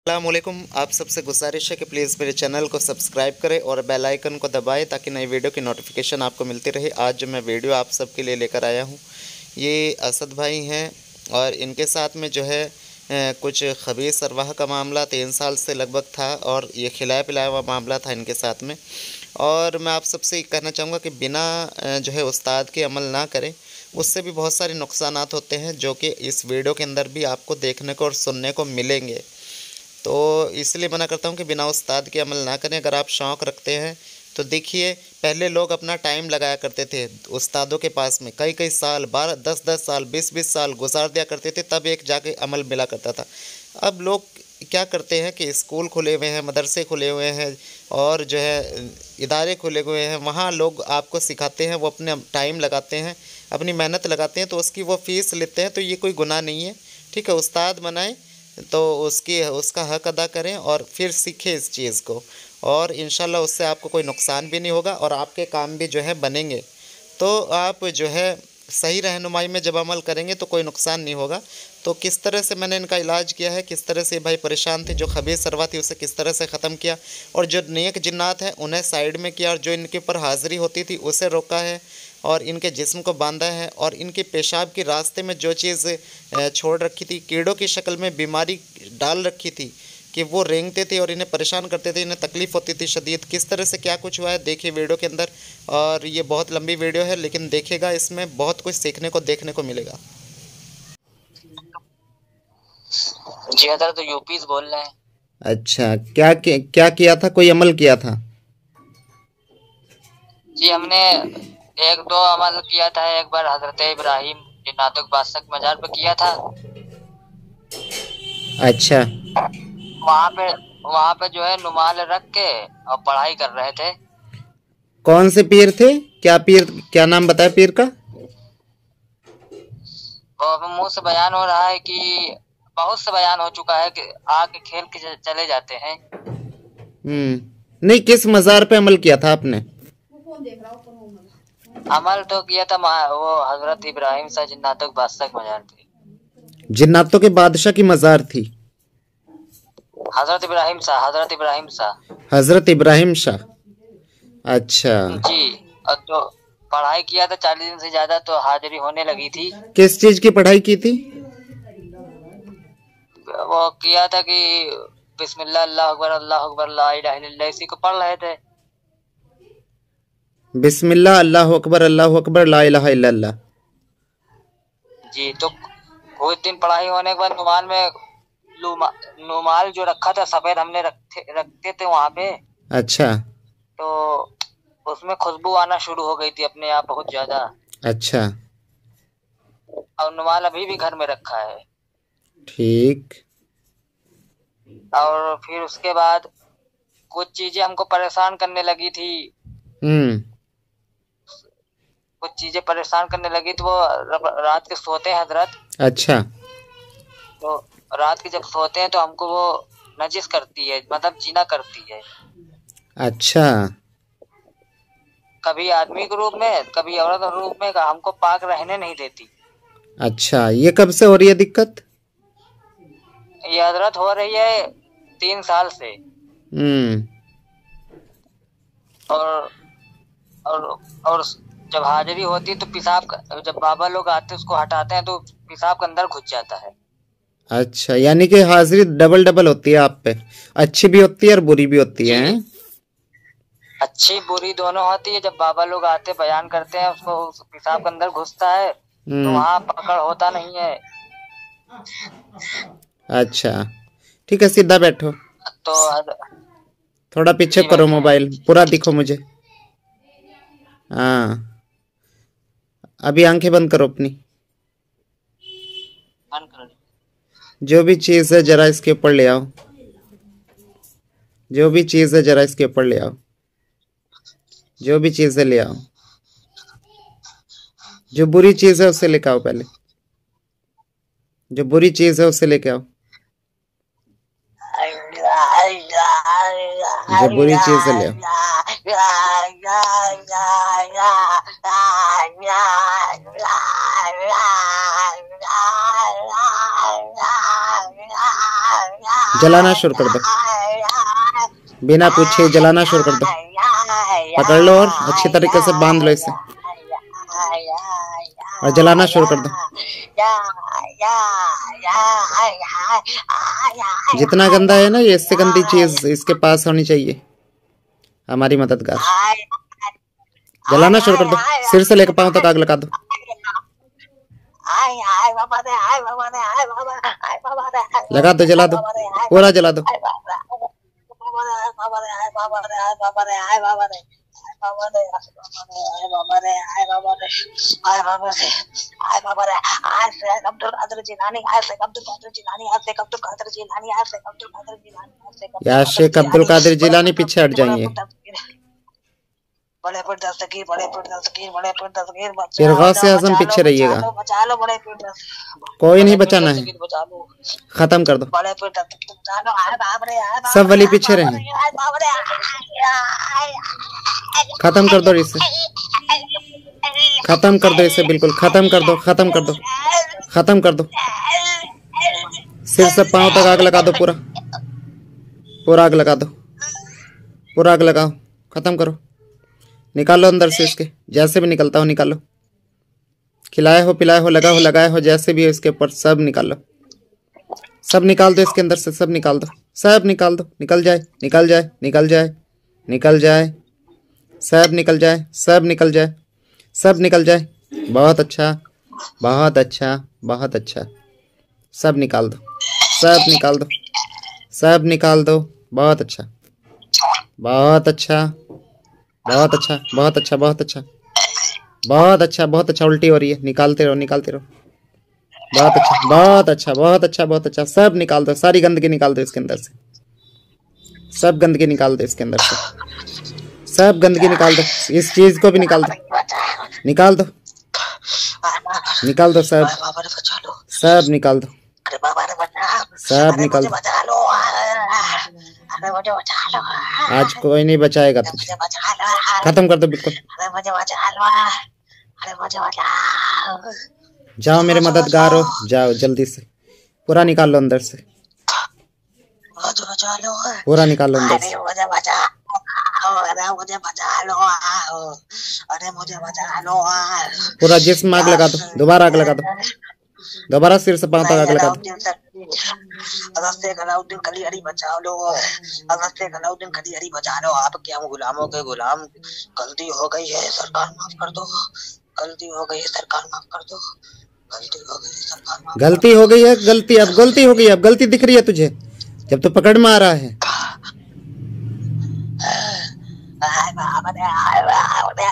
अस्सलामुअलैकुम। आप सबसे गुजारिश है कि प्लीज़ मेरे चैनल को सब्सक्राइब करें और बेल आइकन को दबाएं ताकि नई वीडियो की नोटिफिकेशन आपको मिलती रहे। आज जो मैं वीडियो आप सबके लिए लेकर आया हूं, ये असद भाई हैं और इनके साथ में जो है कुछ खबीस अरवाह का मामला 3 साल से लगभग था और ये खिलाया पिलाया हुआ मामला था इनके साथ में। और मैं आप सबसे कहना चाहूँगा कि बिना जो है उस्ताद के अमल ना करें, उससे भी बहुत सारे नुकसानात होते हैं जो कि इस वीडियो के अंदर भी आपको देखने को और सुनने को मिलेंगे। तो इसलिए मना करता हूँ कि बिना उस्ताद के अमल ना करें। अगर आप शौक़ रखते हैं तो देखिए, पहले लोग अपना टाइम लगाया करते थे उस्तादों के पास में, कई कई साल 12-10 साल 20-20 साल गुजार दिया करते थे, तब एक जाके अमल मिला करता था। अब लोग क्या करते हैं कि स्कूल खुले हुए हैं, मदरसे खुले हुए हैं और जो है इदारे खुले हुए हैं, वहाँ लोग आपको सिखाते हैं, वो अपने टाइम लगाते हैं, अपनी मेहनत लगाते हैं, तो उसकी वो फ़ीस लेते हैं। तो ये कोई गुनाह नहीं है, ठीक है। उस्ताद बनाएं तो उसका हक अदा करें और फिर सीखें इस चीज़ को, और इंशाल्लाह उससे आपको कोई नुकसान भी नहीं होगा और आपके काम भी जो है बनेंगे। तो आप जो है सही रहनुमाई में जब अमल करेंगे तो कोई नुकसान नहीं होगा। तो किस तरह से मैंने इनका इलाज किया है, किस तरह से भाई परेशान थे, जो खबीस सरवा थी उसे किस तरह से ख़त्म किया, और जो नेक जिन्नात हैं उन्हें साइड में किया, और जो इनके ऊपर हाज़िरी होती थी उसे रोका है, और इनके जिस्म को बांधा है, और इनके पेशाब के रास्ते में जो चीज़ छोड़ रखी थी, कीड़ों की शक्ल में बीमारी डाल रखी थी कि वो रेंगते थे और इन्हें परेशान करते थे, इन्हें तकलीफ़ होती थी शदीद। किस तरह से क्या कुछ हुआ है देखिए वीडियो के अंदर, और ये बहुत लंबी वीडियो है लेकिन देखिएगा, इसमें बहुत कुछ सीखने को देखने को मिलेगा। जी हजरत, तो यूपी से बोल रहे हैं। अच्छा, क्या किया था, कोई अमल किया था? जी हमने एक दो अमल किया था। एक बार हजरत इब्राहिम नातक बादशाह के मजार पे किया था। अच्छा, वहाँ पे जो है नुमाल रख के और पढ़ाई कर रहे थे। कौन से पीर थे? क्या नाम बताया पीर का? और मुंह से बयान हो रहा है कि बहुत से बयान हो चुका है कि आके खेल के चले जाते हैं। नहीं, किस मज़ार पे अमल किया था आपने? अमल तो किया था वो हजरत इब्राहिम शाह जिन्नातक बादशाह के मजार पे। जिन्नातों के बादशाह की मज़ार थी? हजरत इब्राहिम शाह। हज़रत इब्राहिम शाह, अच्छा जी। और तो पढ़ाई किया था 40 दिन से ज्यादा, तो हाजिरी होने लगी थी। किस चीज़ की पढ़ाई की थी? वो किया था कि बिस्मिल्लाह अल्लाह अकबर ला इलाहा इल्लल्लाह, इसी को पढ़ रहे थे। बिस्मिल्लाह अल्लाह अकबर ला इलाहा इल्लल्लाह। जी। तो कुछ दिन पढ़ाई होने के बाद नुमाल जो रखा था सफेद, हमने रखते थे वहाँ पे। अच्छा, तो उसमें खुशबू आना शुरू हो गई थी अपने आप बहुत ज्यादा। अच्छा, और नुमाल अभी भी घर में रखा है। ठीक। और फिर उसके बाद कुछ चीजें हमको परेशान करने लगी थी। कुछ चीजें परेशान करने लगी तो वो रात के सोते हैं हजरत। अच्छा, तो रात के जब सोते हैं तो हमको वो नजिस करती है, मतलब जीना करती है। अच्छा, कभी आदमी के रूप में, कभी औरत के रूप में, हमको पाक रहने नहीं देती। अच्छा, ये कब से हो रही है दिक्कत? ये हजरत हो रही है 3 साल से। और और जब हाजिरी होती है तो जब बाबा लोग आते हैं उसको हटाते हैं तो पेशाब के अंदर घुस जाता है। अच्छा, यानी कि हाजिरी डबल डबल होती है आप पे, अच्छी भी होती है और बुरी भी होती है? अच्छी बुरी दोनों होती है। जब बाबा लोग आते बयान करते हैं, उसको पेशाब के अंदर घुसता है तो वहाँ पकड़ होता नहीं है। अच्छा, ठीक है, सीधा बैठो, तो थोड़ा पीछे करो, मोबाइल पूरा दिखो मुझे। हाँ, अभी आंखें बंद करो अपनी। जो भी चीज़ है जरा इसके ऊपर ले आओ, जो भी चीज़ है जरा इसके ऊपर ले आओ, जो भी चीज़ है ले आओ, जो बुरी चीज़ है उसे लेके आओ, पहले जो बुरी चीज़ है उसे लेके आओ, जो बुरी चीज़ है ले आओ। जलाना शुरू कर दो, बिना पूछे जलाना शुरू कर दो। पकड़ लो और अच्छी तरीके से बांध लो इसे और जलाना शुरू कर दो। जितना गंदा है ना ये, इससे गंदी चीज इसके पास होनी चाहिए, हमारी मददगार। जलाना शुरू कर दो, सिर से लेकर पांव तक आग लगा दो। लगा दो, जला दो, पूरा जला दो। या शेख अब्दुल कादिर जिलानी पीछे हट जाइए। फिर गौसे आज़म पीछे रहिएगा, कोई नहीं बचाना है, खत्म कर दो। सब वली पीछे रहे, खत्म कर दो इसे, खत्म कर दो इसे, बिल्कुल खत्म कर दो, खत्म कर दो, खत्म कर दो। सिर से पांव तक आग लगा दो, पूरा पूरा आग लगा दो, पूरा आग लगाओ, खत्म करो। निकालो अंदर से इसके, जैसे भी निकलता हो निकालो। खिलाए हो, पिलाए हो, लगा हो, लगाए हो, जैसे भी हो इसके ऊपर सब निकालो, सब निकाल दो इसके अंदर से, सब निकाल दो, सब निकाल दो। निकल जाए, निकल जाए, निकल जाए, निकल जाए, सब निकल जाए, सब निकल जाए, सब निकल जाए। बहुत अच्छा, बहुत अच्छा, बहुत अच्छा। सब निकाल दो, सब निकाल दो, सब निकाल दो। बहुत अच्छा, बहुत अच्छा, बहुत अच्छा, बहुत अच्छा, बहुत अच्छा, बहुत अच्छा, बहुत अच्छा। उल्टी हो रही है, निकालते रहो, निकालते रहो। बहुत अच्छा, बहुत अच्छा, बहुत अच्छा, बहुत अच्छा। सब निकाल दो, सारी गंदगी निकाल दो इसके अंदर से, सब गंदगी निकाल दो इसके अंदर से, सब गंदगी निकाल दो। इस चीज को भी निकाल दो, निकाल दो, निकाल दो, सब सब निकाल दो, सब निकाल दो। आज कोई नहीं बचाएगा तुझे, खत्म कर दो बिल्कुल। जाओ मेरे मददगार हो, जाओ जल्दी से, पूरा निकाल लो अंदर से, पूरा निकाल लो अंदर से। पूरा जिस्म आग लगा दो, दोबारा आग लगा दो, दोबारा सिर से पांव तक आग लगा दो। आपके हम गुलामों के गुलाम, गलती हो गई है सरकार माफ कर दो, गलती हो गई है सरकार माफ कर दो, गलती हो गई है सरकार माफ। गलती हो गई है, गलती अब गलती हो गई, अब गलती दिख रही है तुझे जब तू पकड़ में आ रहा है।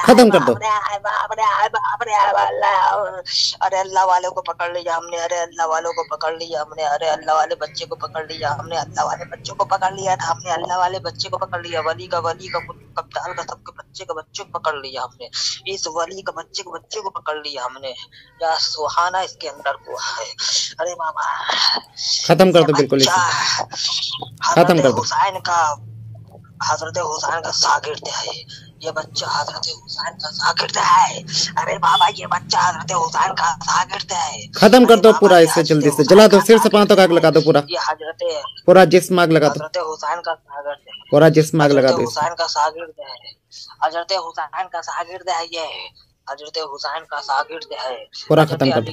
खत्म कर दो। अरे अल्लाह वालों को पकड़ लिया हमने, अरे अल्लाह वालों को पकड़ लिया हमने, अरे अल्लाह वाले बच्चे को पकड़ लिया हमने, अल्लाह वाले बच्चों को पकड़ लिया था हमने, अल्लाह वाले बच्चे को पकड़ लिया, वली का कप्तान का सबके बच्चे को पकड़ लिया हमने, इस वली का बच्चे को पकड़ लिया हमने। या सुहाना इसके अंदर को है। अरे मामा खत्म कर दो बिल्कुल इसे, खत्म कर दो। हुसैन का, हजरत हुसैन का शागिर्द है ये बच्चा, हजरत हुसैन का शागिर्द है। अरे बाबा ये बच्चा हजरत हुसैन का शागिर्द है। खत्म कर दो पूरा इसे, जल्दी से जला दो, सिर से पांव तक आग लगा दो, पूरा ये हजरत, पूरा जिस्म आग लगा दो, हजरत हुसैन का शागिर्द है, पूरा जिस्म आग लगा दो। हुसैन का शागिर्द है, हजरत हुसैन का शागिर्द है ये, हजरत हुसैन का शागिर्द है। पूरा खत्म कर दो,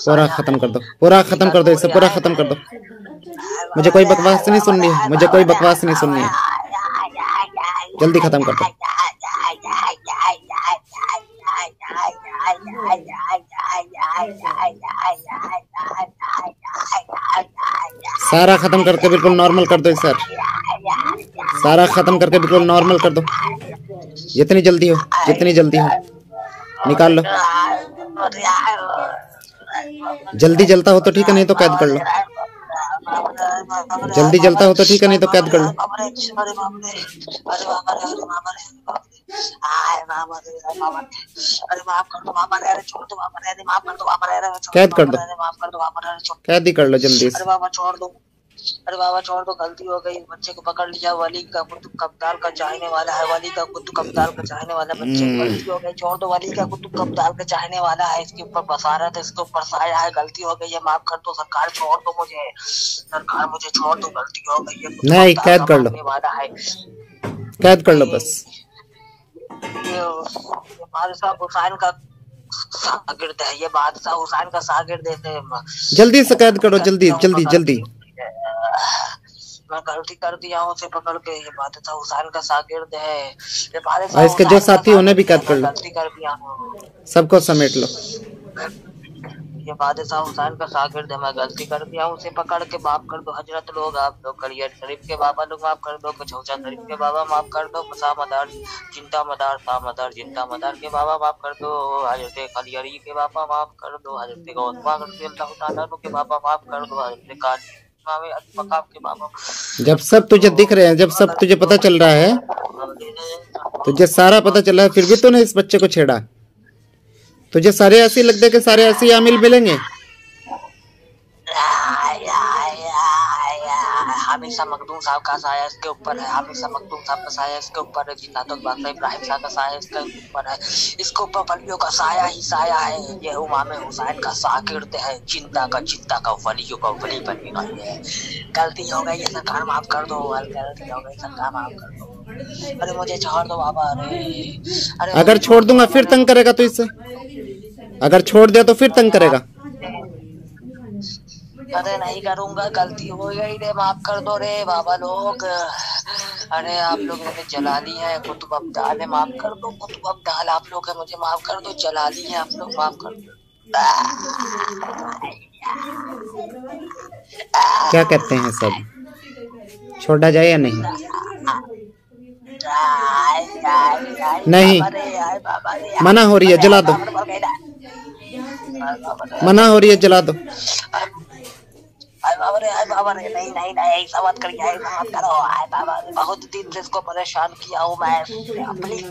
पूरा खत्म कर दो, पूरा खत्म कर दो इसे, पूरा खत्म कर दो। मुझे कोई बकवास नहीं सुननी है, मुझे कोई बकवास नहीं सुननी है, जल्दी खत्म कर दो। सारा खत्म करके बिल्कुल नॉर्मल कर दो इसे, सारा खत्म करके बिल्कुल नॉर्मल कर दो, जितनी जल्दी हो, जितनी जल्दी हो निकाल लो। जल्दी जलता हो तो ठीक है, नहीं तो कैद कर लो, जल्दी जलता हो तो ठीक है, नहीं तो कैद कर लो। कैद कर दो, कैद ही कर लो जल्दी से। अरे बाबा छोड़ दो, गलती हो गई, बच्चे को पकड़ लिया, वली का कुतुब कब्ताल का चाहने वाला है, वली का कुतुब कब्ताल का चाहने वाला, बच्चे को गलती हो गई, छोड़ दो, वली का कुतुब कब्ताल का चाहने वाला है, इसके ऊपर बसारत है, इसके ऊपर साया है, गलती हो गई है, माफ कर दो सरकार, छोड़ दो मुझे, सरकार मुझे छोड़ दो, गलती हो गई है, नहीं कैद कर लो, कैद कर लो बस। ये बादशाह हुसैन का शागिर्द है, ये बादशाह हुसैन का शागिर्द है, जल्दी से कैद करो, जल्दी जल्दी जल्दी। मैं गलती कर दिया हूँ, उसे पकड़ के, ये बादशाह हुसैन का शागिर्द है, ये बादशाह इसके जो साथी उन्हें भी कैद कर लो, गलती कर दिया हूँ, सबको समेट लो। ये बादशाह हुसैन का शागिर्द है, मैं गलती कर दिया हूँ, उसे पकड़ के माफ कर दो हजरत लोग, आप लोग कलियर शरीफ के बाबा लोग माफ कर दो, कचौचा शरीफ के बाबा माफ कर दो, सामदार चिंता मदार सामदार चिंता मदार के बाबा माफ कर दो, हजरत कलियरी के बाबा माफ कर दो, हजरत गौतमा के बाबा माफ कर दो, हजरत काली के बाबा। जब सब तुझे दिख रहे हैं, जब सब तुझे पता चल रहा है, तुझे सारा पता चल रहा है, फिर भी तूने इस बच्चे को छेड़ा, तुझे सारे ऐसे लगते हैं कि सारे ऐसे आमिल मिलेंगे। हमेशा मखदूम साहब का साया इसके ऊपर है, हमेशा मखदूम साहब का साया इसके ऊपर है, जिन्नातुल बादशाह इब्राहिम साहब का साया इसके ऊपर है, इसके ऊपर वलियों का साया ही साया है, ये इमाम हुसैन का शागिर्द है, चिंता का वलियों का वली बनेगा। ये गलती हो गई है सरकार, माफ कर दो, गलती हो गई सरकार, माफ कर दो, अरे मुझे छोड़ दो बाबा, अरे अगर छोड़ दूंगा फिर तंग करेगा तो इससे, अगर छोड़ दिया तो फिर तंग करेगा। अरे नहीं करूंगा, गलती हो गई रे, माफ कर दो रे बाबा लोग, अरे आप लोगों ने जलाली है, कुतुब अब्दाल है, माफ कर दो, कुतुब अब्दाल आप लोग है, मुझे माफ कर दो, जलाली है आप लोग, माफ कर दो। क्या कहते हैं सब, छोड़ा जाए या नहीं? नहीं, मना हो रही है, जला दो, मना हो रही है, जला दो। नहीं नहीं नहीं, ऐसा मत करिए, ऐसा मत करो, बहुत दिन से इसको परेशान किया हूँ मैं,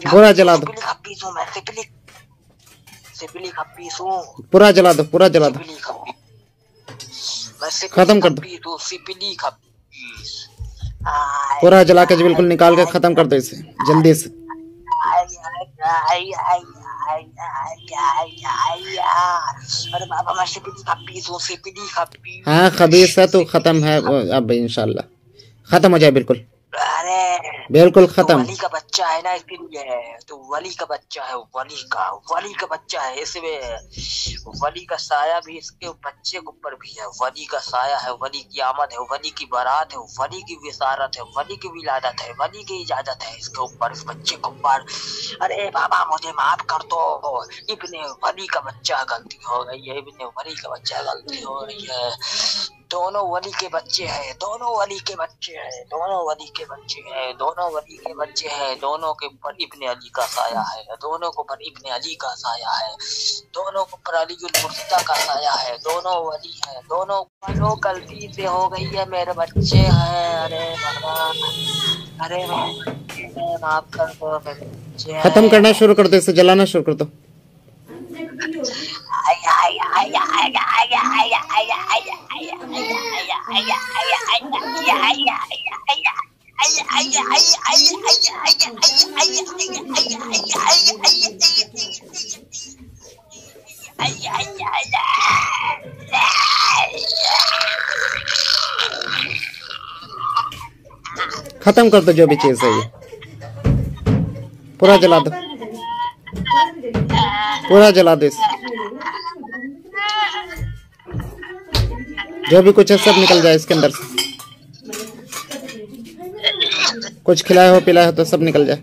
पूरा जला दो, मैं सिपिली खप्पीस हूँ, पूरा जला दो, पूरा जला दो, खत्म कर दो, सिपिली खप्पीस पूरा जला के बिल्कुल निकाल के खत्म कर दो इसे जल्दी से। अरे बाबा मैं सिपिली खप्पीस हूँ, सिपिली खप्पीस। हाँ खबीस है तो खत्म है अब, इंशाल्लाह खत्म हो जाए बिल्कुल, अरे बिल्कुल खत्म। वली का बच्चा है ना इसलिए, तो वली का बच्चा है, वली का बच्चा है, इसमें वली का साया भी इसके बच्चे के ऊपर भी है, वली का साया है, वली की आमद है, वली की बारात है, वली की विसारत है, वली की विलादत है, वली की इजाजत है इसके ऊपर, इस बच्चे के ऊपर। अरे बाबा मुझे माफ कर दो, इब्ने वली का बच्चा गलती हो गई है, इब्ने वली का बच्चा गलती हो रही है, दोनों वली के बच्चे हैं, दोनों वली के बच्चे हैं, दोनों वली के बच्चे हैं, दोनों वली के बच्चे हैं, दोनों के ऊपर इब्ने अली का साया है, दोनों के ऊपर इब्ने अली का साया है, दोनों के ऊपर अलीउल मुर्तज़ा का साया है, दोनों वली है, दोनों गलती से हो गई है, मेरे बच्चे हैं, अरे बाबा, अरे माफ कर दो, मेरे बच्चे खत्म करना शुरू कर दो, इसे जलाना शुरू कर दो। खत्म कर दो जो भी चीज है, ये पूरा जला दो, पूरा जला दो, जो भी कुछ है सब निकल जाए इसके अंदर से, कुछ खिलाया हो पिलाया हो तो सब निकल जाए,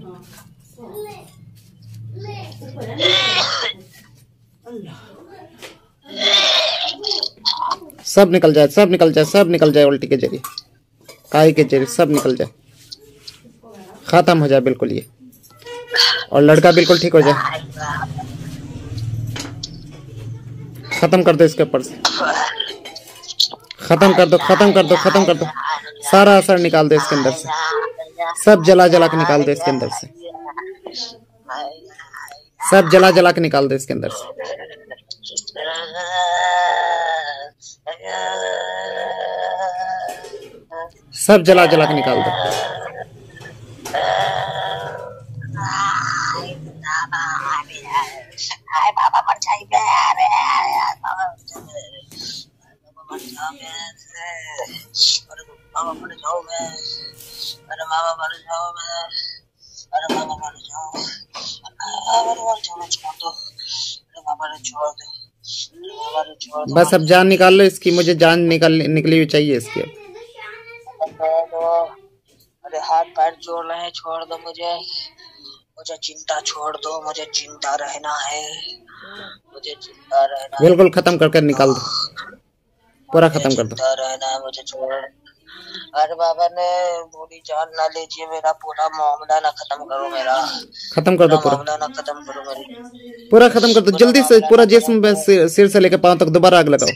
सब निकल जाए, सब निकल जाए, सब निकल जाए, उल्टी के जरिए, काई के जरिए सब निकल जाए, खत्म हो जाए बिल्कुल ये, और लड़का बिल्कुल ठीक हो जाए, खत्म कर दो इसके ऊपर से, खत्म कर दो, खत्म कर दो, खत्म कर दो, सारा असर निकाल दो इसके अंदर से, सब जला जला के निकाल दो इसके अंदर से, सब जला जला के निकाल दो इसके अंदर से। सब जला जला के निकाल दो। बाबा मर जाएंगे, अरे बाबा मर जाओगे, अरे बाबा मर जाओगे, अरे बाबा मर जाओगे, अरे बाबा मर जाओ, अरे मर जाओ, छोड़ दो, अरे बाबा ने छोड़ दो, बाबा ने छोड़ दो। बस अब जान निकाल लो इसकी, मुझे जान निकली हुई चाहिए इसकी। अरे हाथ पैर जोड़ रहे हैं, छोड़ दो मुझे, मुझे चिंता छोड़ दो, मुझे चिंता रहना है, मुझे चिंता रहना है। बिल्कुल खत्म करके निकाल दो, पूरा खत्म कर दो। चिंता रहना है, मुझे छोड़। अरे बाबा ने पूरी जान ना लीजिए, मेरा पूरा मामला ना खत्म करो, मेरा खत्म कर दो, पूरा मामला ना खत्म करो, मेरी पूरा खत्म कर दो जल्दी से। पूरा जिस्म सिर से लेकर पांव तक दोबारा आग लगाओ।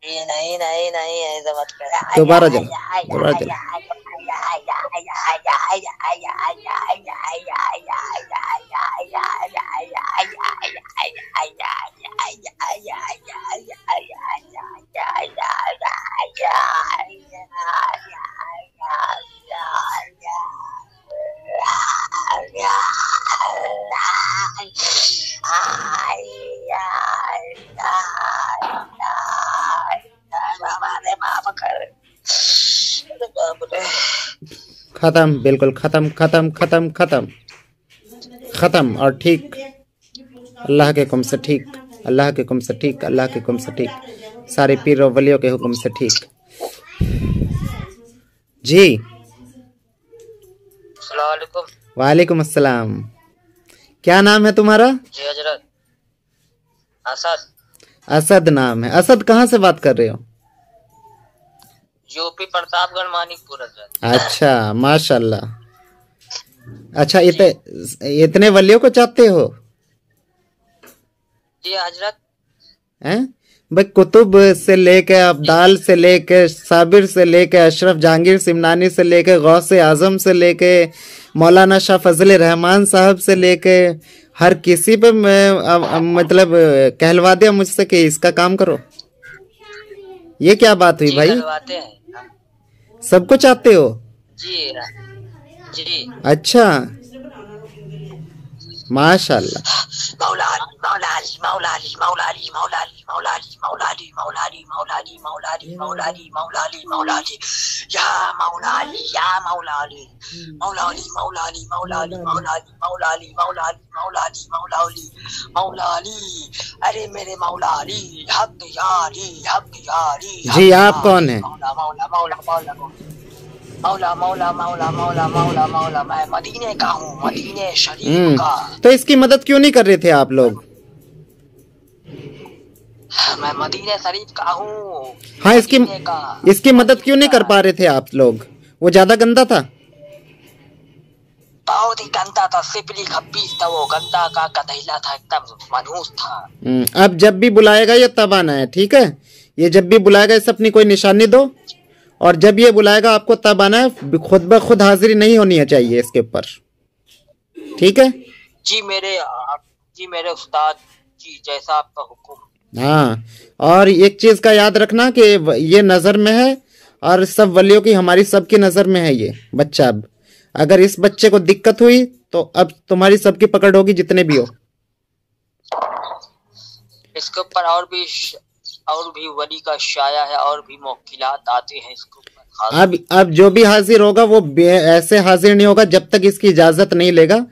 नहीं नहीं नहीं, ऐसा मत कर। दोबारा जला, दोबारा जला। खत्म, बिल्कुल खत्म खत्म खत्म खत्म खत्म। और ठीक, अल्लाह के हुक्म से ठीक, अल्लाह के हुक्म से ठीक, अल्लाह के हुक्म से ठीक, सारे पीर और वलियों के हुक्म से ठीक। जी वालेकुम अस्सलाम। क्या नाम है तुम्हारा? जी हजरत, असद। असद नाम है। असद कहाँ से बात कर रहे हो? यूपी प्रतापगढ़ मानिकपुर। अच्छा माशाल्लाह। अच्छा इतने वलियों को चाहते हो? जी हजरत। हैं भाई, कुतुब से लेके अब्दाल से लेके साबिर से लेके अशरफ जहांगीर सिमनानी से लेके गौसे आजम से लेके मौलाना शाह फजल रहमान साहब से लेके हर किसी पे मतलब कहलवा दिया मुझसे कि इसका काम करो। ये क्या बात हुई भाई? सबको चाहते हो? जी जी। अच्छा माशाल्लाह। मौलाली मौलाली मौलाली मौलाली मौलाली मौलाली मौलाली मौलाली मौलाली मौलाली मौलाली मौलाली मौलाली या मौलाली या मौलाली मौलाली मौलाली मौलाली मौलाली मौलाली मौलाली मौलाली मौलाली मौलाली। अरे मेरे मौलाली हक यारी हक यारी। जी आप कौन है? मौला मौला मौला मौला मौला मौला मौला मौला मौला मौला। मैं मदीने का हूँ, मदीने शरीफ का। तो इसकी मदद क्यों नहीं कर रहे थे आप लोग? मैं मदीने शरीफ का हूँ। हाँ इसकी मदद क्यों नहीं कर पा रहे थे आप लोग? वो ज्यादा गंदा था? बहुत ही गंदा था, सिपली खब्बीस था, वो गंदा का कतैला था, एकदम मनहूस था। अब जब भी बुलाएगा ये तब आना है, ठीक है? ये जब भी बुलाएगा इसे अपनी कोई निशानी दो, और जब ये बुलाएगा आपको तब आना है। खुद ब खुद हाजिरी नहीं होनी है चाहिए इसके ऊपर, ठीक है? जी मेरे उस्ताद जी, जैसा आपका हुक्म। हाँ, और एक चीज का याद रखना कि ये नजर में है और सब वलियों की, हमारी सबकी नजर में है ये बच्चा। अब अगर इस बच्चे को दिक्कत हुई तो अब तुम्हारी सबकी पकड़ होगी, जितने भी हो। इसके ऊपर और भी वली का शाया है, और भी मौकिलात आते हैं इसके ऊपर। अब जो भी हाजिर होगा वो ऐसे हाजिर नहीं होगा जब तक इसकी इजाजत नहीं लेगा।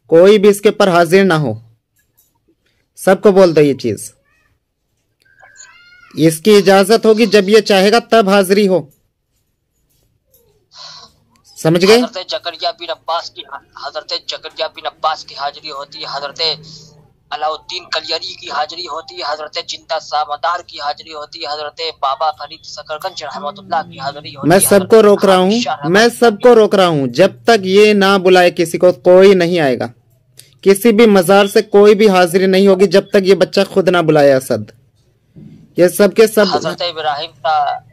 कोई भी इसके ऊपर हाजिर ना हो, सबको बोल दो ये चीज। इसकी इजाजत होगी जब ये चाहेगा तब हाजिरी हो, समझ गए? हजरत जकरिया बिन अब्बास की हाजिरी होती है, हजरत अलाउद्दीन कलियरी की हाजिरी होती है, हजरत जिंदा सामदार की हाजिरी होती है, हजरत बाबा फरीद सकरगंज रहमतुल्लाह की हाजिरी होती है। मैं सबको रोक रहा हूँ, जब तक ये ना बुलाए किसी को कोई नहीं आएगा। किसी भी मजार से कोई भी हाजिरी नहीं होगी जब तक ये बच्चा खुद ना बुलाए। असद, ये सब के सब हजरत इब्राहिम का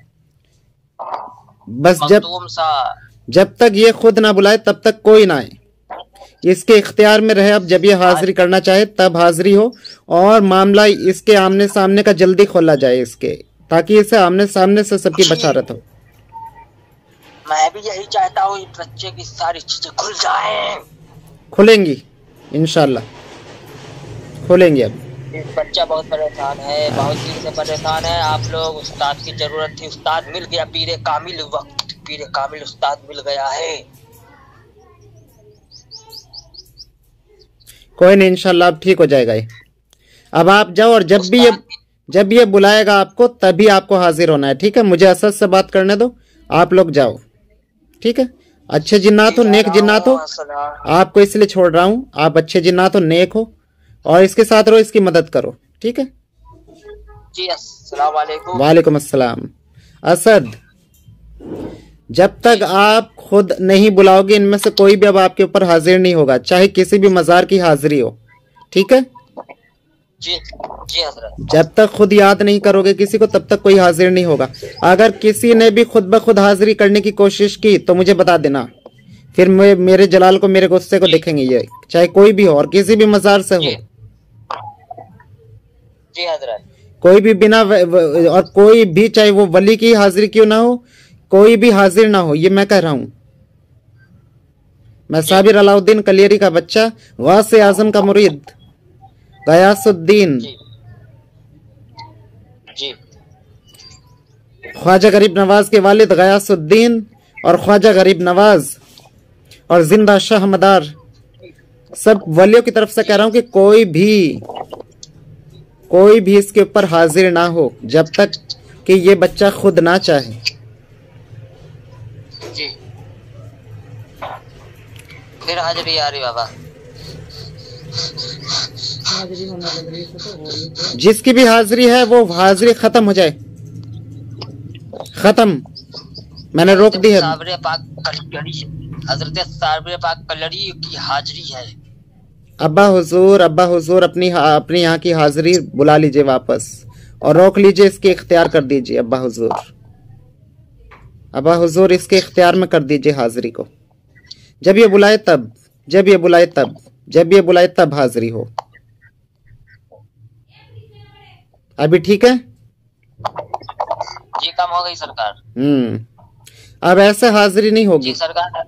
बस जब तक ये खुद ना बुलाए तब तक कोई ना आए। इसके इख्तियार में रहे। अब जब ये हाजिरी करना चाहे तब हाजिरी हो, और मामला इसके आमने सामने का जल्दी खोला जाए इसके, ताकि इसे आमने सामने से सबकी बशारत हो। मैं भी यही चाहता हूँ बच्चे की सारी चीजें खुल जाएं। खुलेंगी इंशाल्लाह, खुलेंगी। अब बच्चा बहुत परेशान है, बहुत दिन से परेशान है। आप लोग, उस्ताद की जरूरत थी, उस्ताद मिल गया, पीरे कामिल वक्त, पीरे कामिल उस्ताद मिल गया है। कोई नहीं, इंशाल्लाह अब ठीक हो जाएगा ये। अब आप जाओ, और जब भी ये बुलाएगा आपको तभी आपको हाजिर होना है, ठीक है। मुझे असद से बात करने दो, आप लोग जाओ, ठीक है। अच्छे जिन्नात हो, नेक जिन्नात हो, आपको इसलिए छोड़ रहा हूँ। आप अच्छे जिन्नात हो, नेक हो, और इसके साथ रहो, इसकी मदद करो, ठीक है जी। अस्सलाम वालेकुम। वालेकुम अस्सलाम। असद, जब तक आप खुद नहीं बुलाओगे, इनमें से कोई भी अब आपके ऊपर हाजिर नहीं होगा, चाहे किसी भी मजार की हाजिरी हो, ठीक है जी। जी हजरत। जब तक खुद याद नहीं करोगे किसी को, तब तक कोई हाजिर नहीं होगा। अगर किसी ने भी खुद ब खुद हाजिरी करने की कोशिश की तो मुझे बता देना, फिर मेरे जलाल को, मेरे गुस्से को देखेंगे ये, चाहे कोई भी हो और किसी भी मजार से हो। जी हजरत। कोई भी बिना और कोई भी, चाहे वो वली की हाजिरी क्यों ना हो, कोई भी हाजिर ना हो, ये मैं कह रहा हूं। मैं साबिर अलाउद्दीन कलियरी का बच्चा, गौसे आजम का मुरीद गयासुद्दीन, जी। ख्वाजा गरीब नवाज के वालिद गयासुद्दीन और ख्वाजा गरीब नवाज और जिंदा शाह मदार, सब वलियों की तरफ से कह रहा हूं कि कोई भी इसके ऊपर हाजिर ना हो जब तक कि ये बच्चा खुद ना चाहे। जी। फिर हाजिरी आ रही बाबा। जिसकी भी हाजिरी है वो हाजिरी खत्म हो जाए, खत्म, मैंने रोक दी है। हजरत साबरे पाक कलरी की हाजिरी है। अब्बा हुजूर अपनी यहाँ की हाजिरी बुला लीजिए वापस, और रोक लीजिए, इसके इख्तियार कर दीजिए। अब्बा हुजूर इसके इख्तियार में कर दीजिए हाजिरी को। जब ये बुलाए तब हाजिरी हो। अभी ठीक है जी? कम हो गई सरकार। अब ऐसे हाजिरी नहीं होगी सरकार,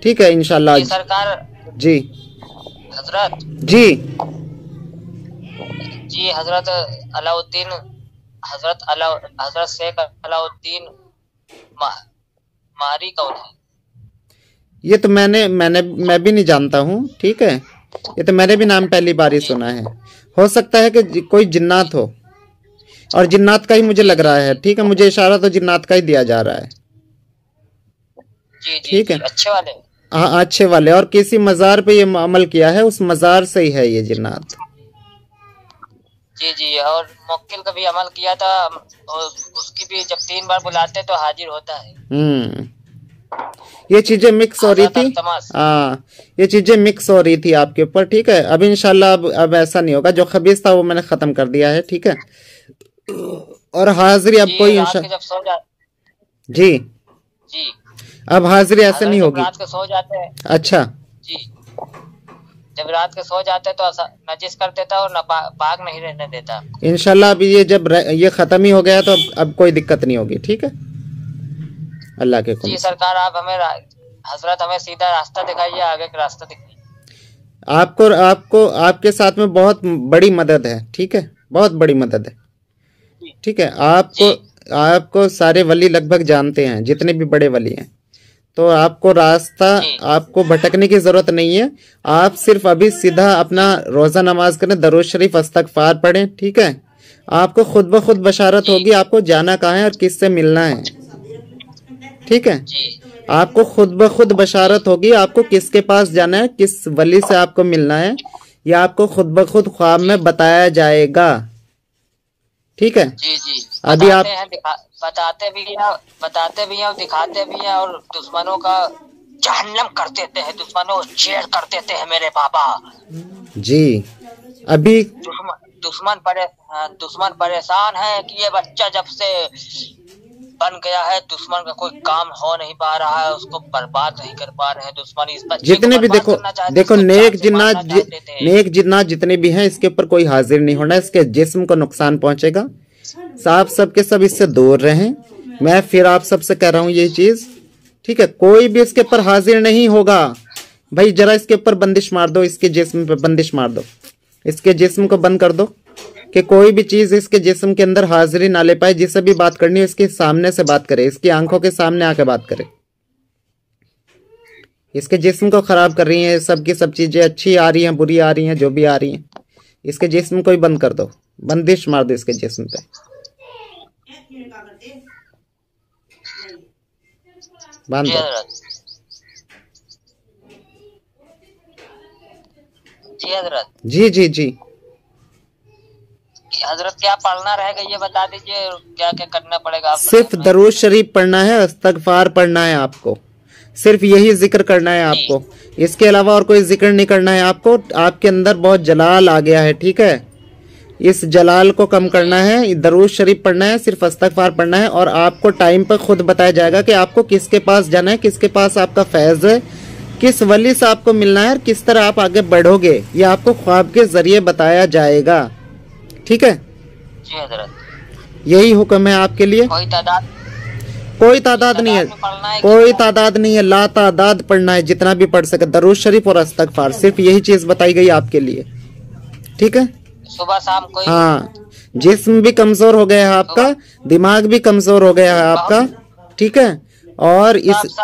ठीक है इंशाल्लाह सरकार। जी हजरत। जी हजरत अलाउद्दीन, हजरत शेख अलाउद्दीन मारी कौन है? ये तो मैं भी नहीं जानता हूँ, ठीक है। ये तो मैंने भी नाम पहली बार ही सुना है। हो सकता है कि कोई जिन्नात हो, और जिन्नात का ही मुझे लग रहा है, ठीक है। मुझे इशारा तो जिन्नात का ही दिया जा रहा है, ठीक है। अच्छे वाले, हाँ अच्छे वाले, और किसी मजार पे ये अमल किया है, उस मजार से ही है ये जिन्नात। जी। और मुक्किल का भी अमल किया था, और उसकी भी जब 3 बार बुलाते तो हाजिर होता है। ये चीजें मिक्स हो रही थी, हाँ ये चीजें मिक्स हो रही थी आपके ऊपर, ठीक है। अब इंशाल्लाह अब ऐसा नहीं होगा। जो खबीस था वो मैंने खत्म कर दिया है, ठीक है। और हाजिरी अब कोई जी अब हाजिरी ऐसे नहीं होगी। रात को सो जाते हैं। अच्छा जी, जब रात के सो जाते तो नजिस कर देता और पाक नहीं रहने देता। इंशाल्लाह अभी ये जब ये खत्म ही हो गया तो अब कोई दिक्कत नहीं होगी, ठीक है। अल्लाह के जी सरकार, आप हमें सीधा रास्ता दिखाइए, आगे का रास्ता दिखाइए। आपको आपके साथ में बहुत बड़ी मदद है, ठीक है, बहुत बड़ी मदद है, ठीक है। आपको सारे वली लगभग जानते हैं, जितने भी बड़े वली हैं, तो आपको आपको भटकने की जरूरत नहीं है। आप सिर्फ अभी सीधा अपना रोजा नमाज करें, दरूद शरीफ, इस्तगफार पढ़ें, ठीक है। आपको खुद ब खुद बशारत होगी आपको जाना कहाँ है और किससे मिलना है, ठीक है। आपको खुद ब खुद बशारत होगी आपको किसके पास जाना है, किस वली से आपको मिलना है, या आपको खुद ब खुद ख्वाब में बताया जाएगा, ठीक है। जी। अभी आप बताते भी हैं और दिखाते भी हैं, और दुश्मनों का जहन्नम कर देते हैं, दुश्मनों को छेड़ कर देते हैं मेरे बाबा जी। अभी दुश्मन परेशान है कि ये बच्चा जब से बन गया है, दुश्मन का कोई काम हो नहीं पा रहा है, उसको बर्बाद नहीं कर पा रहे हैं दुश्मन। इस बच्चे जितने भी देखो नेक जिन्नात जितने भी हैं, इसके ऊपर कोई हाजिर नहीं होना, इसके जिस्म को नुकसान पहुंचेगा। आप सब के सब इससे दूर रहें। मैं फिर आप सबसे कह रहा हूँ यही चीज ठीक है, कोई भी इसके ऊपर हाजिर नहीं होगा। भाई जरा इसके ऊपर बंदिश मार दो, इसके जिस्म पे बंदिश मार दो, इसके जिस्म को बंद कर दो कि कोई भी चीज इसके जिस्म के अंदर हाजिरी ना ले पाए। जिससे भी बात करनी है इसके सामने से बात करे, इसकी आंखों के सामने आके बात करे। इसके जिस्म को खराब कर रही हैं, सब की सब चीजें अच्छी आ रही हैं, बुरी आ रही हैं, जो भी आ रही हैं, इसके जिस्म को ही बंद कर दो, बंदिश मार दो इसके जिस्म पे। बांध दो। जी जी जी हजरत क्या पढ़ना रहेगा ये बता दीजिए, क्या क्या करना पड़ेगा? आप सिर्फ दरूद शरीफ पढ़ना है, इस्तगफार पढ़ना है आपको, सिर्फ यही जिक्र करना है आपको। इसके अलावा और कोई जिक्र नहीं करना है आपको। आपके अंदर बहुत जलाल आ गया है, ठीक है, इस जलाल को कम करना है, दरूद शरीफ पढ़ना है, सिर्फ इस्तगफार पढ़ना है। और आपको टाइम पर खुद बताया जाएगा कि आपको किसके पास जाना है, किसके पास आपका फैज है, किस वली से आपको मिलना है और किस तरह आप आगे बढ़ोगे, ये आपको ख्वाब के जरिए बताया जाएगा, ठीक है। जी हजरत, यही हुक्म है आपके लिए। कोई तादाद नहीं है, कोई तादाद नहीं है, ला तादाद पढ़ना है, जितना भी पढ़ सके, दरूद शरीफ और इस्तगफार, सिर्फ यही चीज बताई गई आपके लिए, ठीक है। सुबह शाम कोई, हाँ, जिस्म भी कमजोर हो गया है आपका, दिमाग भी कमजोर हो गया है आपका, ठीक है। और इस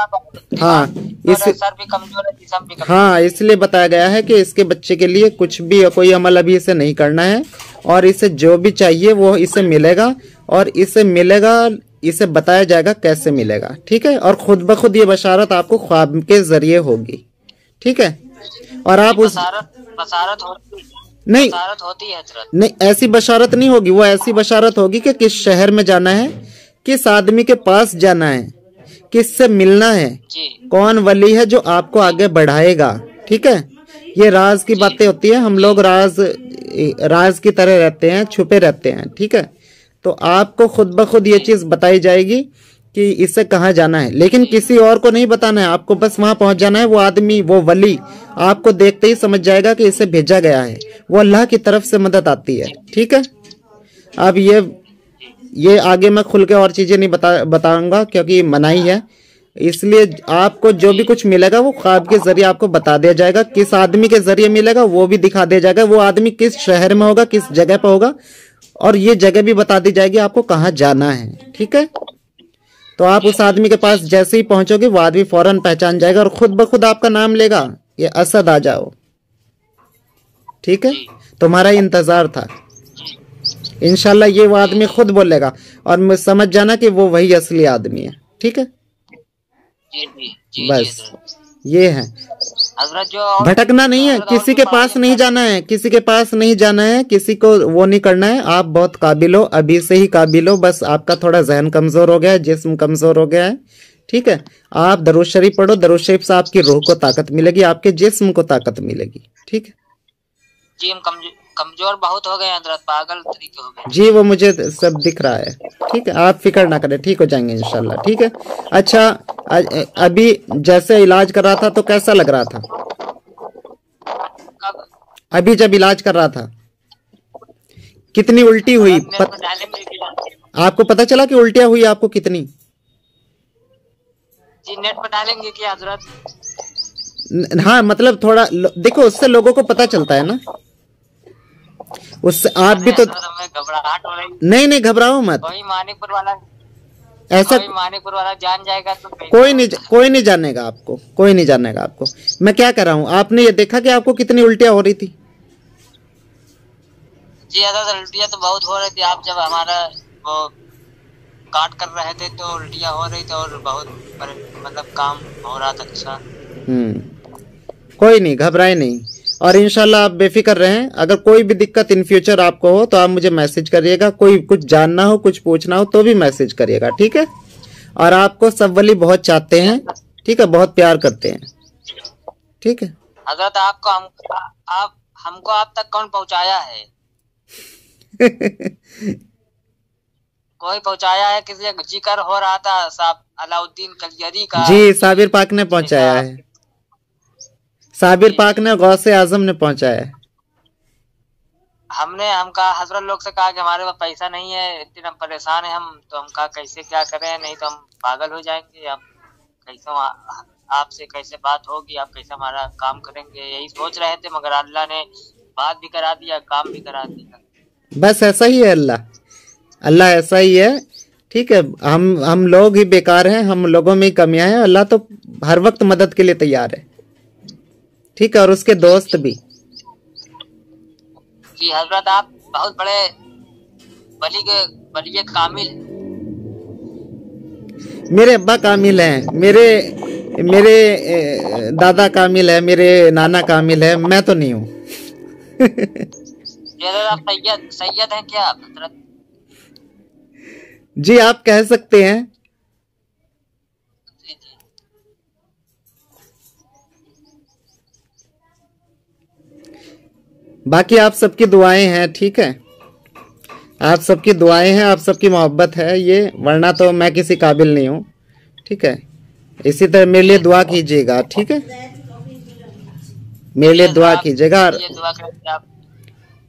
हाँ इस सर भी कमजोर है, जिस्म भी कमजोर। हाँ, इसलिए बताया गया है कि इसके बच्चे के लिए कुछ भी कोई अमल अभी इसे नहीं करना है, और इसे जो भी चाहिए वो इसे मिलेगा, और इसे मिलेगा, इसे बताया जाएगा कैसे मिलेगा, ठीक है। और खुद ब खुद ये बशारत आपको ख्वाब के जरिए होगी, ठीक है। और आप उस बशारत नहीं होती है हजरत? नहीं, ऐसी बशारत नहीं होगी, वो ऐसी बशारत होगी कि किस शहर में जाना है, किस आदमी के पास जाना है, किससे मिलना है, कौन वली है जो आपको आगे बढ़ाएगा, ठीक है। ये राज की बातें होती है, हम लोग राज की तरह रहते हैं, छुपे रहते हैं, ठीक है। तो आपको खुद ब खुद ये चीज बताई जाएगी कि इससे कहाँ जाना है, लेकिन किसी और को नहीं बताना है, आपको बस वहां पहुंच जाना है। वो आदमी, वो वली आपको देखते ही समझ जाएगा कि इसे भेजा गया है, वो अल्लाह की तरफ से मदद आती है, ठीक है। अब ये आगे मैं खुल के और चीजें नहीं बताऊंगा क्योंकि मनाही है, इसलिए आपको जो भी कुछ मिलेगा वो ख्वाब के जरिए आपको बता दिया जाएगा। किस आदमी के जरिए मिलेगा वो भी दिखा दिया जाएगा, वो आदमी किस शहर में होगा, किस जगह पर होगा, और ये जगह भी बता दी जाएगी आपको कहाँ जाना है, ठीक है। तो आप उस आदमी के पास जैसे ही पहुंचोगे वो आदमी फौरन पहचान जाएगा और खुद ब खुद आपका नाम लेगा, ये असद आ जाओ, ठीक है। तुम्हारा इंतजार था, इंशाल्लाह ये वो आदमी खुद बोलेगा, और समझ जाना कि वो वही असली आदमी है, ठीक है। बस ये है, भटकना नहीं है, किसी के पास नहीं जाना है, किसी के पास नहीं जाना है, किसी को वो नहीं करना है। आप बहुत काबिल हो, अभी से ही काबिल हो, बस आपका थोड़ा जहन कमजोर हो गया है, जिस्म कमजोर हो गया है, ठीक है। आप दरूद शरीफ पढ़ो, दरूद शरीफ से आपकी रूह को ताकत मिलेगी, आपके जिस्म को ताकत मिलेगी, ठीक है जी। हम कमजोर बहुत हो गए हजरत, पागल तरीके हो गए जी, वो मुझे सब दिख रहा है, ठीक है। आप फिक्र ना करें, ठीक हो जाएंगे इंशाल्लाह, ठीक है। अच्छा, अभी जैसे इलाज कर रहा था तो कैसा लग रहा था? अभी जब इलाज कर रहा था कितनी उल्टी हुई? आपको पता चला कि उल्टियां हुई आपको कितनी? जी नेट पर डालेंगे क्या हजरत? हाँ, मतलब थोड़ा देखो, उससे लोगों को पता चलता है ना, उससे आप भी तो घबराहट हो रही। नहीं घबराओ मत, कोई मानिकपुर वाला जान जाएगा तो कोई नहीं जानेगा आपको, कोई नहीं जानेगा आपको। मैं क्या कर रहा हूँ, आपने ये देखा कि आपको कितनी उल्टियां हो रही थी? जी उल्टियां तो बहुत हो रही थी, आप जब हमारा वो काट कर रहे थे तो उल्टियां हो रही थी, और बहुत मतलब काम हो रहा था किसान। कोई नहीं, घबराए नहीं, और इंशाल्लाह आप बेफिक्र रहें। अगर कोई भी दिक्कत इन फ्यूचर आपको हो तो आप मुझे मैसेज करिएगा, कोई कुछ जानना हो, कुछ पूछना हो तो भी मैसेज करिएगा, ठीक है। और आपको सब वली बहुत चाहते हैं, ठीक है, बहुत प्यार करते हैं, ठीक है। हजरत हमको आप तक कौन पहुंचाया है? कोई पहुंचाया है? किसी का जिक्र हो रहा था साहब अलाउद्दीन कलियरी का। जी, साबिर पाक ने पहुंचाया है, साबिर पाक ने, गौसे आजम ने पहुंचाया है। हम कहा हजरत लोग से कहा कि हमारे पास पैसा नहीं है, इतने हम परेशान है, हम तो हम कहा कैसे क्या करें, नहीं तो हम पागल हो जाएंगे, हम कैसे आपसे कैसे बात होगी, आप कैसे हमारा काम करेंगे, यही सोच रहे थे, मगर अल्लाह ने बात भी करा दिया, काम भी करा दिया। बस ऐसा ही है अल्लाह, अल्लाह ऐसा ही है। ठीक है, हम लोग ही बेकार हैं, हम लोगों में ही कमियां हैं। अल्लाह तो हर वक्त मदद के लिए तैयार है। ठीक है, और उसके दोस्त भी। जी हजरत, आप बहुत बड़े वली कामिल। मेरे अब्बा कामिल हैं, मेरे दादा कामिल है, मेरे नाना कामिल है, मैं तो नहीं हूँ। आप सैयद हैं क्या हजरत? जी आप कह सकते हैं। जी जी। बाकी आप सबकी दुआएं हैं। ठीक है, आप सबकी दुआएं हैं, आप सबकी मोहब्बत है ये, वरना तो मैं किसी काबिल नहीं हूँ। ठीक है, इसी तरह मेरे लिए दुआ कीजिएगा। ठीक है, मेरे लिए दुआ कीजिएगा।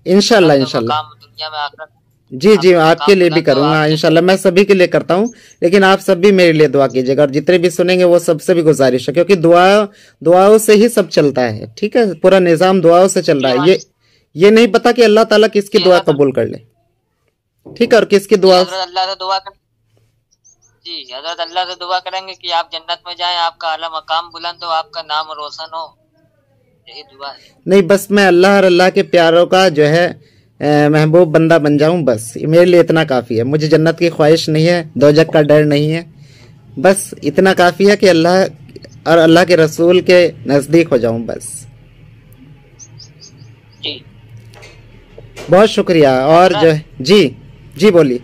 इंशाल्लाह इंशाल्लाह। दुनिया में आकर जी जी, आपके लिए भी करूंगा इंशाल्लाह, मैं सभी के लिए करता हूँ, लेकिन आप सब भी मेरे लिए दुआ कीजिएगा। और जितने भी सुनेंगे वो सबसे भी गुजारिश है, क्योंकि दुआओं से ही सब चलता है। ठीक है, पूरा निजाम दुआओं से चल रहा है। ये नहीं पता कि अल्लाह ताला किसकी दुआ कबूल कर ले। ठीक है, और किसकी दुआ अल्लाह से दुआ कर जी हजरत, अल्लाह से दुआ करेंगे कि आप जन्नत में जाएं, आपका आला मकाम बुलंद हो, आपका नाम रोशन हो, यही दुआ है। नहीं, बस मैं अल्लाह और अल्लाह के प्यारों का जो है महबूब बंदा बन जाऊं, बस मेरे लिए इतना काफी है। मुझे जन्नत की ख्वाहिश नहीं है, दोजख का डर नहीं है, बस इतना काफी है कि अल्लाह और अल्लाह के रसूल के नजदीक हो जाऊं बस। जी बहुत शुक्रिया। और जो है जी जी बोलिए।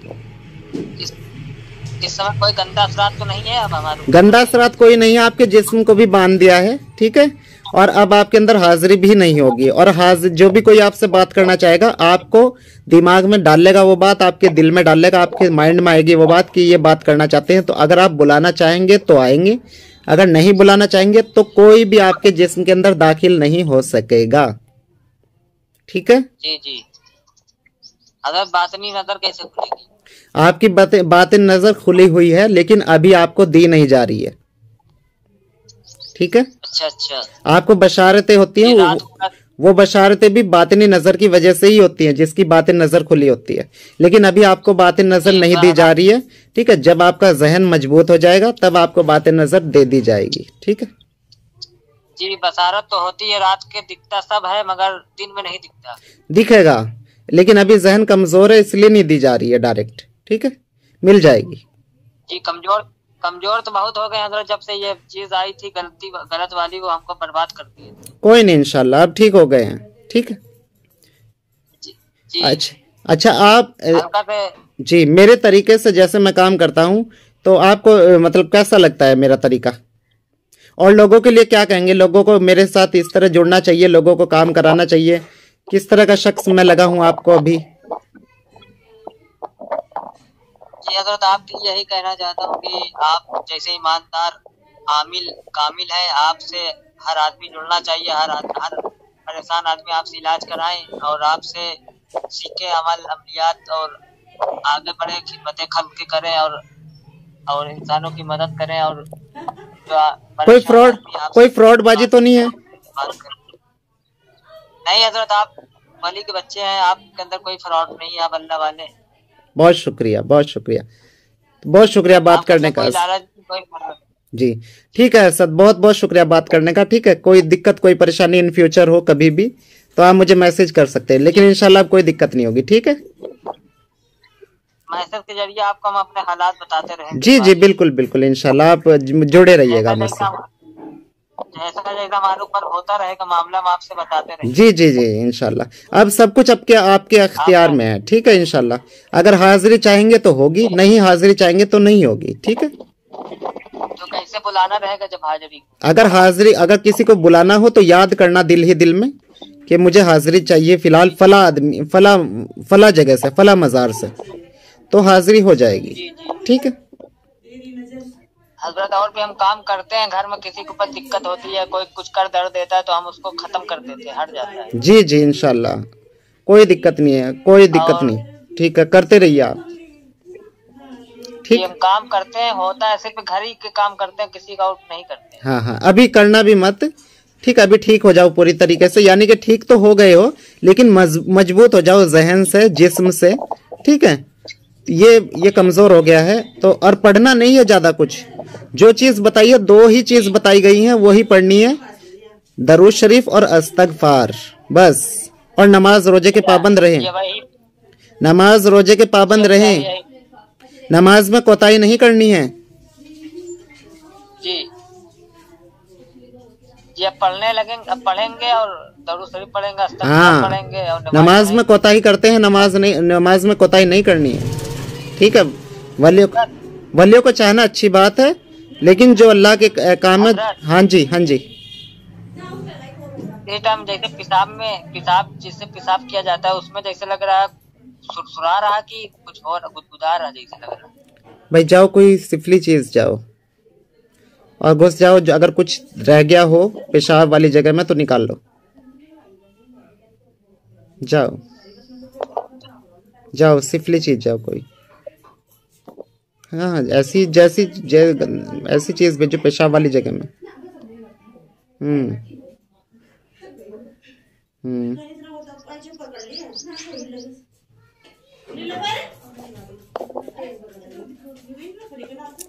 इस समय कोई गंदा असरात तो नहीं है? अब हमारे गंदा असरात कोई नहीं है, आपके जिस्म को भी बांध दिया है। ठीक है, और अब आपके अंदर हाजिरी भी नहीं होगी। और जो भी कोई आपसे बात करना चाहेगा, आपको दिमाग में डाल लेगा वो बात, आपके दिल में डाल लेगा, आपके माइंड में आएगी वो बात कि ये बात करना चाहते हैं। तो अगर आप बुलाना चाहेंगे तो आएंगे, अगर नहीं बुलाना चाहेंगे तो कोई भी आपके जिस्म के अंदर दाखिल नहीं हो सकेगा। ठीक है जी जी। अगर बातनी नजर कैसे खुलेगी? आपकी बातें नजर खुली हुई है, लेकिन अभी आपको दी नहीं जा रही है। ठीक है, अच्छा अच्छा। आपको बशारतें होती हैं, वो बशारतें भी बातिनी नजर की वजह से ही होती हैं, जिसकी बातें नजर खुली होती है। लेकिन अभी आपको बातें नजर नहीं दी जा रही है। ठीक है, जब आपका जहन मजबूत हो जाएगा तब आपको बातें नजर दे दी जाएगी। ठीक है जी, बसारत तो होती है, रात के दिखता सब है, मगर दिन में नहीं दिखता। दिखेगा, लेकिन अभी जहन कमजोर है, इसलिए नहीं दी जा रही है डायरेक्ट। ठीक है, मिल जाएगी। जी, कमजोर तो बहुत हो गए हजरत, जब से ये चीज आई थी गलत वाली, वो हमको बर्बाद कर दी। कोई नहीं, इंशाल्लाह अब ठीक हो गए हैं। ठीक है जी। अच्छा आप जी, मेरे तरीके से जैसे मैं काम करता हूँ, तो आपको मतलब कैसा लगता है मेरा तरीका? और लोगों के लिए क्या कहेंगे? लोगों को मेरे साथ इस तरह जुड़ना चाहिए, लोगों को काम कराना चाहिए। किस तरह का शख्स मैं लगा हूँ आपको अभी? जी हजरत, आपके यही कहना चाहता हूँ कि आप जैसे ईमानदार कामिल है, आपसे हर आदमी जुड़ना चाहिए। हर परेशान आदमी आपसे इलाज कराए और आपसे सीखे अमल अमलियात, और आगे बढ़े, खिदमत खल्क के करें और इंसानों की मदद करें। और कोई फ्रॉडबाजी तो नहीं है? नहीं हजरत, आप वली के बच्चे हैं, आपके अंदर कोई फ्रॉड नहीं है, आप अल्लाह वाले। बहुत शुक्रिया, बहुत शुक्रिया, बहुत शुक्रिया बात करने का। जी ठीक है सर, बहुत बहुत शुक्रिया बात करने का। ठीक है, कोई दिक्कत कोई परेशानी इन फ्यूचर हो कभी भी तो आप मुझे मैसेज कर सकते हैं, लेकिन इंशाल्लाह कोई दिक्कत नहीं होगी। ठीक है, मैसेज के जरिए आपको हम अपने हालात बताते रहेंगे। जी जी बिल्कुल बिल्कुल, इंशाल्लाह आप जुड़े रहिएगा मुझसे। जैसा हमारे ऊपर होता रहेगा मामला, हम आपसे बताते रहेंगे। जी जी जी इंशाल्लाह। अब सब कुछ आपके अख्तियार में है। ठीक है, इंशाल्लाह अगर हाजिरी चाहेंगे तो होगी, नहीं हाजिरी चाहेंगे तो नहीं होगी। ठीक है, तो कैसे बुलाना रहेगा जब हाजिरी? अगर किसी को बुलाना हो तो याद करना दिल ही दिल में कि मुझे हाजिरी चाहिए फिलहाल फला आदमी फला जगह से, फला मजार से, तो हाजिरी हो जाएगी। ठीक है हजरत, और भी हम काम करते हैं घर में, किसी के ऊपर दिक्कत होती है, कोई कुछ कर दर्द देता है तो हम उसको खत्म कर देते हैं, हट जाता है। जी जी इंशाल्लाह, कोई दिक्कत नहीं है, कोई दिक्कत नहीं। ठीक है, करते रहिए आप। कि ठीक। हम काम करते हैं, होता है सिर्फ घर ही के काम करते हैं, किसी का और नहीं करते हैं। हाँ हाँ, अभी करना भी मत। ठीक, अभी ठीक हो जाओ पूरी तरीके से, यानी कि ठीक तो हो गए हो, लेकिन मजबूत हो जाओ जहन से, जिस्म से। ठीक है, ये कमजोर हो गया है तो। और पढ़ना नहीं है ज्यादा कुछ, जो चीज बताई है 2 ही चीज बताई गई है, वही पढ़नी है, दरूद शरीफ और इस्तगफार, बस। और नमाज रोजे के पाबंद रहें, ये वही नमाज रोजे के पाबंद रहें, यही नमाज में कोताही नहीं करनी है। जी जी, अब पढ़ने लगेंगे, अब पढ़ेंगे और दरूद शरीफ पढ़ेंगे, इस्तगफार हाँ, पढ़ेंगे और नमाज में कोताही करते हैं, नमाज में कोताही नहीं करनी है। ठीक है, वलियों को चाहना अच्छी बात है, लेकिन जो अल्लाह के काम है। हाँ जी, हाँ जी। इस टाइम जैसे पेशाब जिससे पेशाब किया जाता है, उसमें जैसे लग रहा है सुरसुरा रहा कि कुछ और गुदगुदा रहा जैसे लग रहा है। भाई जाओ, कोई सिफली चीज जाओ और घुस जाओ, जो अगर कुछ रह गया हो पेशाब वाली जगह में तो निकाल लो। जाओ जाओ, सिफली चीज जाओ कोई। हाँ, ऐसी ऐसी चीज भेजो पेशाब वाली जगह में।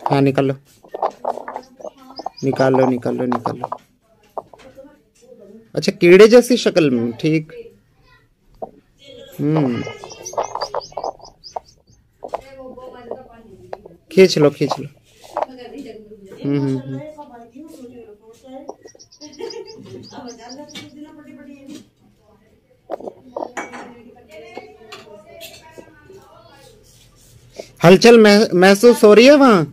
हाँ, निकाल लो निकाल लो निकाल लो निकाल लो। अच्छा, कीड़े जैसी शक्ल में, ठीक। खींच लो खींच लो। हलचल महसूस हो रही है वहाँ?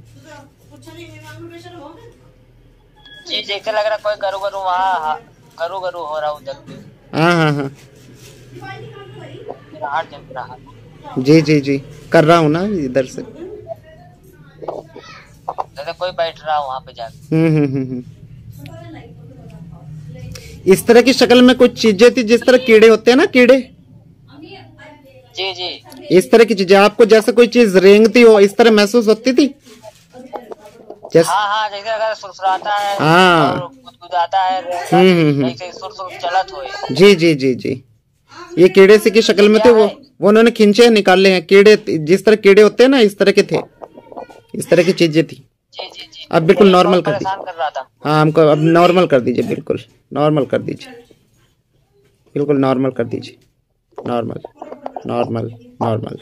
जी, जैसे लग रहा कोई गरु गरु वहाँ गरु गरु हो रहा उधर। हाँ हाँ हाँ, हाथ जम रहा। जी जी जी, कर रहा हूँ ना इधर से। जैसे कोई बैठ रहा वहाँ पे जाके। इस तरह की शक्ल में कुछ चीजें थी, जिस तरह कीड़े होते हैं ना, कीड़े। जी जी, इस तरह की चीजें आपको जैसे कोई चीज रेंगती हो, इस तरह महसूस होती थी जैसे। हाँ हाँ, जैसे अगर सुरसुराता है हाँ, और गुदगुदाता है, जैसे सुर चलत हो। जी जी जी जी, ये कीड़े से की शक्ल में थे वो उन्होंने खींचे निकाले हैं कीड़े। जिस तरह कीड़े होते हैं ना, इस तरह के थे, इस तरह की चीजें थी। जी जी जी, अब बिल्कुल नॉर्मल कर दीजिए। परेशान कर रहा था। हाँ, हमको अब नॉर्मल कर दीजिए, बिल्कुल नॉर्मल कर दीजिए, बिल्कुल नॉर्मल कर दीजिए। Normal normal normal.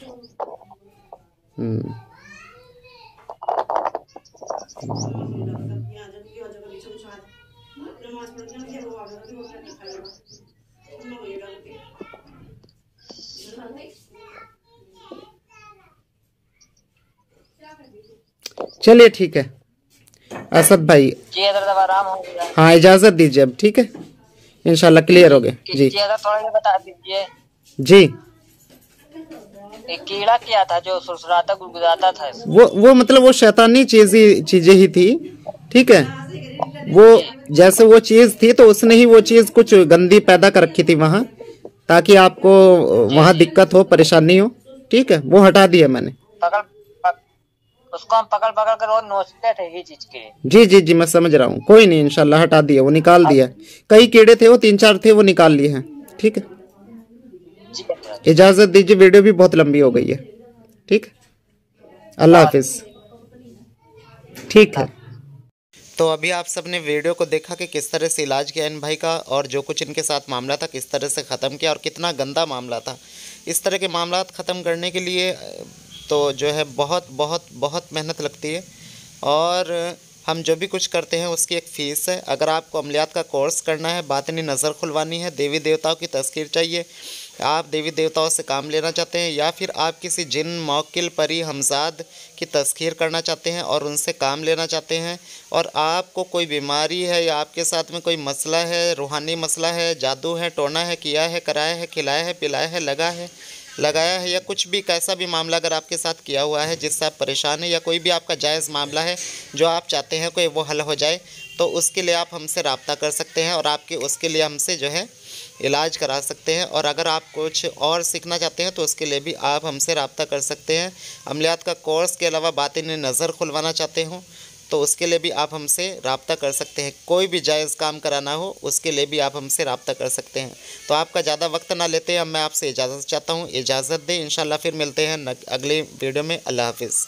चलिए ठीक है असद भाई। जी, अगर दवा आराम हो गया। हाँ, इजाजत दीजिए अब, ठीक है, इंशाल्लाह क्लियर हो गए। जी अगर थोड़ा ये बता दीजिए जी, एक कीड़ा क्या था जो सुरसुराता गुदगुदाता था? वो मतलब वो शैतानी चीजें ही थी। ठीक है, वो जैसे वो चीज थी तो उसने ही वो चीज कुछ गंदी पैदा कर रखी थी वहां, ताकि आपको वहां दिक्कत हो, परेशानी हो। ठीक है, वो हटा दिया मैंने। उसको हम पकड़ पकड़ कर और नोचते थे ही चीज के। जी जी जी, मैं समझ रहा हूँ, कोई नहीं, इंशाल्लाह हटा दिया, वो निकाल दिया। कई कीड़े थे, वो 3-4 थे, वो निकाल लिए हैं। ठीक है, इजाजत दीजिए, वीडियो भी बहुत लंबी हो गई है। ठीक है, अल्लाह हाफिज। ठीक है, तो अभी आप सबने वीडियो को देखा कि किस तरह से इलाज किया इन भाई का, और जो कुछ इनके साथ मामला था किस तरह से ख़त्म किया, और कितना गंदा मामला था। इस तरह के मामला ख़त्म करने के लिए तो जो है बहुत बहुत बहुत मेहनत लगती है, और हम जो भी कुछ करते हैं उसकी एक फ़ीस है। अगर आपको अमलियात का कोर्स करना है, बातिनी नज़र खुलवानी है, देवी देवताओं की तस्कीर चाहिए, आप देवी देवताओं से काम लेना चाहते हैं, या फिर आप किसी जिन, मौकिल, परी, हमजाद की तस्कीर करना चाहते हैं और उनसे काम लेना चाहते हैं, और आपको कोई बीमारी है या आपके साथ में कोई मसला है, रूहानी मसला है, जादू है, टोना है, किया है, कराया है, खिलाया है, पिलाया है, लगाया है, या कुछ भी कैसा भी मामला अगर आपके साथ किया हुआ है जिससे आप परेशान हैं, या कोई भी आपका जायज़ मामला है जो आप चाहते हैं कोई वो हल हो जाए, तो उसके लिए आप हमसे रब्ता कर सकते हैं, और आपके उसके लिए हमसे जो है इलाज करा सकते हैं। और अगर आप कुछ और सीखना चाहते हैं तो उसके लिए भी आप हमसे रब्ता कर सकते हैं। अमलियात का कोर्स के अलावा बातिनी नज़र खुलवाना चाहते हो तो उसके लिए भी आप हमसे रब्ता कर सकते हैं। कोई भी जायज़ काम कराना हो उसके लिए भी आप हमसे रब्ता कर सकते हैं। तो आपका ज़्यादा वक्त ना लेते हैं, अब मैं आपसे इजाज़त चाहता हूँ। इजाज़त दें, इंशाल्लाह फिर मिलते हैं अगले वीडियो में। अल्लाह हाफ़िज़।